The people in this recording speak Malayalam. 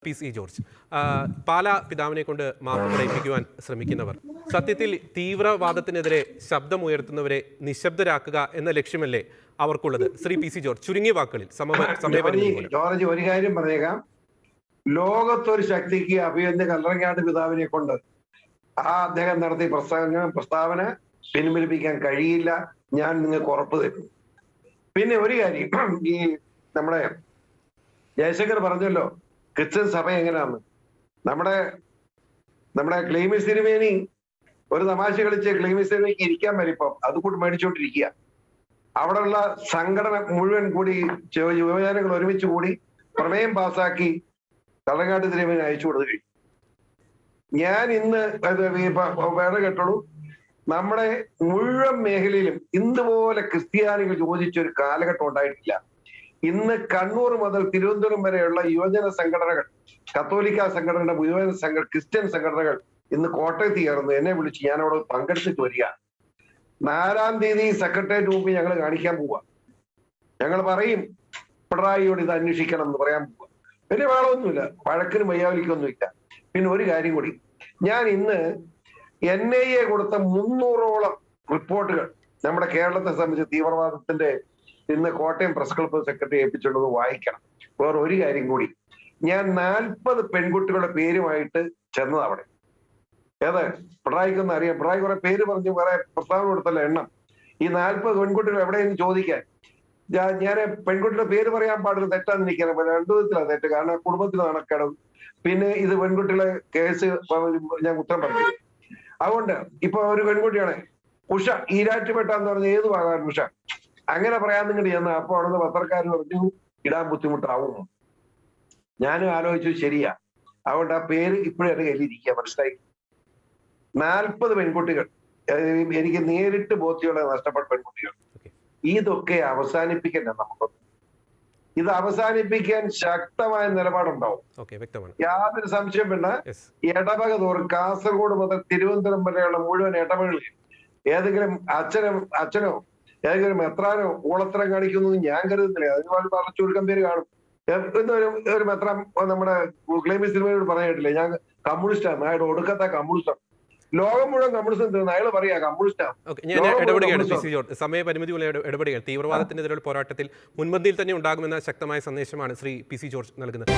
പി സി ജോർജ് പാലാ പിതാവിനെ കൊണ്ട് മാപ്പ് പറയിപ്പിക്കുവാൻ ശ്രമിക്കുന്നവർ സത്യത്തിൽ തീവ്രവാദത്തിനെതിരെ ശബ്ദമുയർത്തുന്നവരെ നിശബ്ദരാക്കുക എന്ന ലക്ഷ്യമല്ലേ അവർക്കുള്ളത്? ശ്രീ പി സി ജോർജ് ചുരുങ്ങിയ വാക്കുകളിൽ ജോർജ് ഒരു കാര്യം പറഞ്ഞേക്കാം. ലോകത്തൊരു ശക്തിക്ക് അഭിയന്യ കല്ലറങ്ങാട്ട് പിതാവിനെ കൊണ്ട് അദ്ദേഹം നടത്തിയ പ്രസ്താവന പിൻവലിപ്പിക്കാൻ കഴിയില്ല. ഞാൻ നിങ്ങൾക്ക് ഉറപ്പ് തരുന്നു. പിന്നെ ഒരു കാര്യം, ഈ നമ്മുടെ ജയശങ്കർ പറഞ്ഞല്ലോ ക്രിസ്ത്യൻ സഭ എങ്ങനെയാന്ന്. നമ്മുടെ ക്ലീമിസ് തിരുമേനി ഒരു തമാശ കളിച്ച് ക്ലീമിസ് തിരുമേനിക്ക് ഇരിക്കാൻ വരിപ്പം അതുകൂടി മേടിച്ചോണ്ടിരിക്കുക. അവിടെയുള്ള സംഘടന മുഴുവൻ കൂടി യുവജനങ്ങൾ ഒരുമിച്ച് കൂടി പ്രമേയം പാസാക്കി കള്ളങ്ങാട്ട് തിരുമേനി അയച്ചു കൊടുത്തു കഴിഞ്ഞു. ഞാൻ ഇന്ന് വേറെ കേട്ടോളൂ, നമ്മുടെ മുഴുവൻ മേഖലയിലും ഇതുപോലെ ക്രിസ്ത്യാനികൾ യോജിച്ചൊരു കാലഘട്ടം ഉണ്ടായിട്ടില്ല. ഇന്ന് കണ്ണൂർ മുതൽ തിരുവനന്തപുരം വരെയുള്ള യുവജന സംഘടനകൾ, കത്തോലിക്ക സംഘടനയുടെ യുവജന ക്രിസ്ത്യൻ സംഘടനകൾ ഇന്ന് കോട്ടയത്ത് ചേർന്ന് എന്നെ വിളിച്ച് ഞാൻ അവിടെ പങ്കെടുത്തിട്ട് വരിക. 4-ാം തീയതി സെക്രട്ടേറിയറ്റ് മുമ്പ് ഞങ്ങൾ കാണിക്കാൻ പോവുക. ഞങ്ങൾ പറയും പിണറായിയോട് ഇത് അന്വേഷിക്കണം എന്ന് പറയാൻ പോവുക. വലിയ വേളമൊന്നുമില്ല, വഴക്കിനും വയ്യാവലിക്കൊന്നുമില്ല. പിന്നെ ഒരു കാര്യം കൂടി, ഞാൻ ഇന്ന് NIA കൊടുത്ത 300ഓളം റിപ്പോർട്ടുകൾ നമ്മുടെ കേരളത്തെ സംബന്ധിച്ച് തീവ്രവാദത്തിന്റെ ഇന്ന് കോട്ടയം പ്രസ് ക്ലബ്ബ് സെക്രട്ടറി ഏൽപ്പിച്ചുള്ളത് വായിക്കണം. വേറെ ഒരു കാര്യം കൂടി, ഞാൻ 40 പെൺകുട്ടികളുടെ പേരുമായിട്ട് ചെന്നത് അവിടെ. ഏത് പിണറായിക്കൊന്നും അറിയാം, പിണറായി കുറെ പേര് പറഞ്ഞു വേറെ പ്രസ്താവന കൊടുത്തല്ല എണ്ണം. ഈ 40 പെൺകുട്ടികൾ എവിടെയെന്ന് ചോദിക്കാൻ ഞാൻ പെൺകുട്ടിയുടെ പേര് പറയാൻ പാടില്ല, തെറ്റാന്ന് എനിക്കറിയാം. 2 വിധത്തിലാണ് തെറ്റ്. കാരണം കുടുംബത്തിൽ നടക്കണം, പിന്നെ ഇത് പെൺകുട്ടികളെ കേസ് ഞാൻ കുറ്റം പറഞ്ഞു. അതുകൊണ്ട് ഇപ്പൊ ഒരു പെൺകുട്ടിയാണ് ഉഷ, ഈരാറ്റുപേട്ട എന്ന് പറഞ്ഞ ഏത് ഭാഗമാണ് ഉഷ, അങ്ങനെ പറയാൻ നിങ്ങോട്ട് ചെന്ന അപ്പൊ അവിടുന്ന് പത്രക്കാർ പറഞ്ഞു ഇടാൻ ബുദ്ധിമുട്ടാവും. ഞാനും ആലോചിച്ചു, ശരിയാ. അതുകൊണ്ട് ആ പേര് ഇപ്പോഴും എന്റെ കയ്യിലിരിക്കുക. മനസ്സിലായി, 40 പെൺകുട്ടികൾ എനിക്ക് നേരിട്ട് ബോധ്യമുള്ള നഷ്ടപ്പെട്ട പെൺകുട്ടികൾ. ഇതൊക്കെ അവസാനിപ്പിക്കണ്ട നമുക്കൊന്നും. ഇത് അവസാനിപ്പിക്കാൻ ശക്തമായ നിലപാടുണ്ടാവും, യാതൊരു സംശയം വേണ്ട. ഇടവക തോറും കാസർഗോഡ് മുതൽ തിരുവനന്തപുരം വരെയുള്ള മുഴുവൻ ഇടവകളിൽ ഏതെങ്കിലും അച്ഛനോ ഏതെങ്കിലും മെത്രാനോ ഊളത്തരം കാണിക്കുന്നു ഞാൻ കരുതുന്നില്ല. അതിന് പറഞ്ഞ ചുരുക്കം പേര് കാണും. ഒരു മെത്രാൻ നമ്മുടെ ക്ലീമിസ് തിരുമേനിയോട് പറഞ്ഞിട്ടില്ലേ, ഞാൻ കമ്മ്യൂണിസ്റ്റാണ്, അയാളുടെ ഒടുക്കത്തെ കമ്മ്യൂണിസ്റ്റാണ്, ലോകം മുഴുവൻ കമ്മ്യൂണിസ്റ്റ് തീർന്നു, അയാൾ പറയാ കമ്മ്യൂണിസ്റ്റാണ്. സമയപരിമിതി ഇടപെടുകയാണ്. തീവ്രവാദത്തിനെതിരെയുള്ള പോരാട്ടത്തിൽ മുൻപന്തിയിൽ തന്നെ ഉണ്ടാകുമെന്ന ശക്തമായ സന്ദേശമാണ് ശ്രീ പി സി ജോർജ് നൽകുന്നത്.